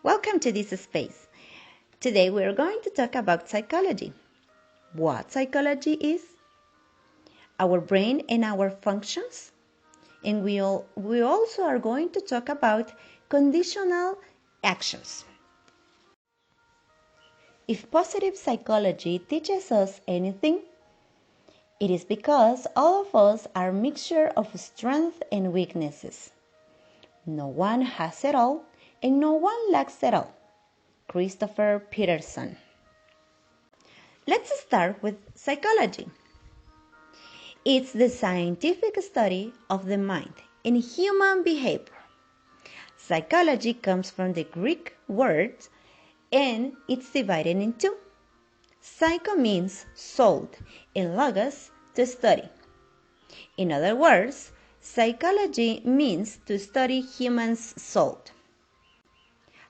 Welcome to this space. Today we are going to talk about psychology. What psychology is, our brain and our functions, and we also are going to talk about conditional actions. If positive psychology teaches us anything, it is because all of us are a mixture of strengths and weaknesses. No one has it all, and no one lacks it all. Christopher Peterson. Let's start with psychology. It's the scientific study of the mind and human behavior. Psychology comes from the Greek word and it's divided in two. Psycho means soul and logos to study. In other words, psychology means to study humans' soul.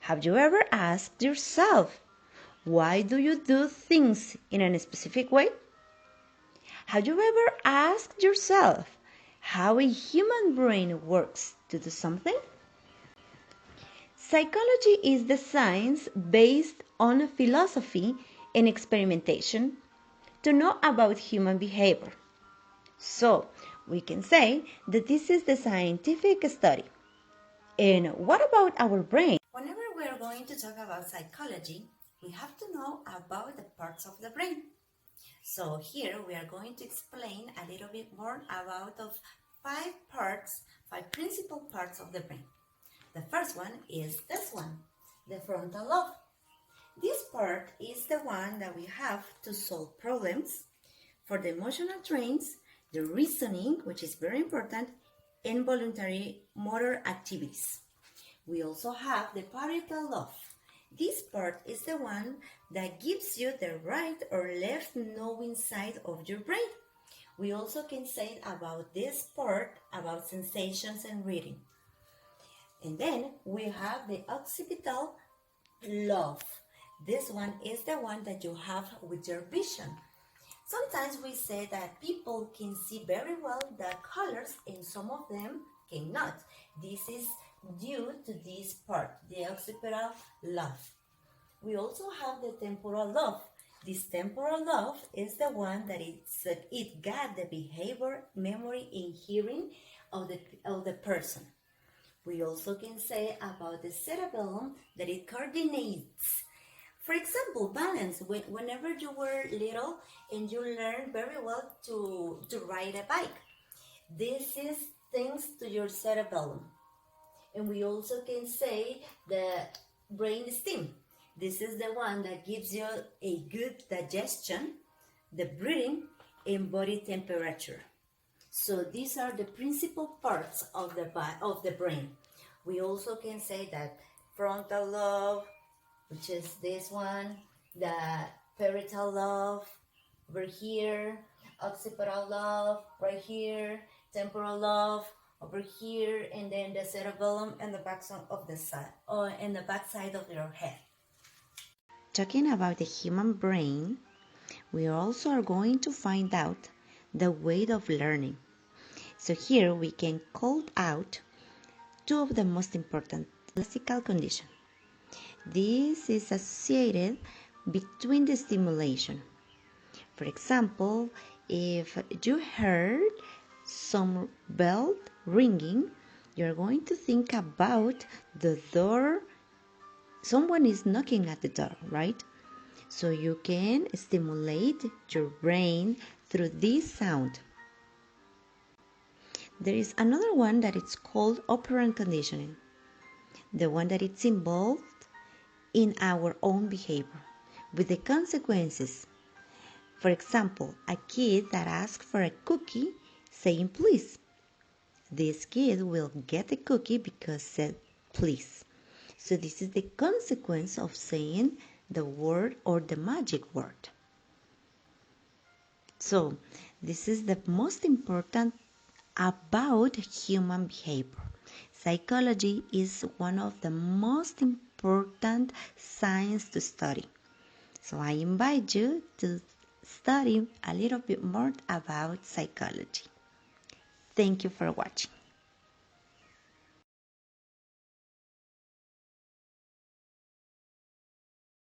Have you ever asked yourself, why do you do things in a specific way? Have you ever asked yourself how a human brain works to do something? Psychology is the science based on philosophy and experimentation to know about human behavior. So, we can say that this is the scientific study. And what about our brain? Whenever we are going to talk about psychology, we have to know about the parts of the brain. So here we are going to explain a little bit more about of five principal parts of the brain. The first one is this one, the frontal lobe. This part is the one that we have to solve problems, for the emotional trains, the reasoning, which is very important, and voluntary motor activities. We also have the parietal lobe. This part is the one that gives you the right or left knowing side of your brain. We also can say about this part about sensations and reading. And then we have the occipital lobe. This one is the one that you have with your vision. Sometimes we say that people can see very well the colors and some of them cannot. This is due to this part, the occipital lobe. We also have the temporal lobe. This temporal lobe is the one that it got the behavior, memory, and hearing of the person. We also can say about the cerebellum that it coordinates. For example, balance. Whenever you were little and you learned very well to ride a bike, this is thanks to your cerebellum. And we also can say the brain stem. This is the one that gives you a good digestion, the breathing, and body temperature. So these are the principal parts of the brain. We also can say that frontal lobe, which is this one, the parietal lobe over here, occipital lobe right here, temporal lobe over here, and then the cerebellum and the backside of the side, or in the backside of your head. Talking about the human brain, we also are going to find out the way of learning. So here we can call out two of the most important classical conditions. This is associated between the stimulation. For example, if you heard some bell ringing, you're going to think about the door. Someone is knocking at the door, right? So you can stimulate your brain through this sound. There is another one that it's called operant conditioning, the one that it's involved in our own behavior with the consequences. For example, a kid that asks for a cookie saying please. This kid will get the cookie because said please. So this is the consequence of saying the word or the magic word. So this is the most important about human behavior. Psychology is one of the most important science to study. So I invite you to study a little bit more about psychology. Thank you for watching.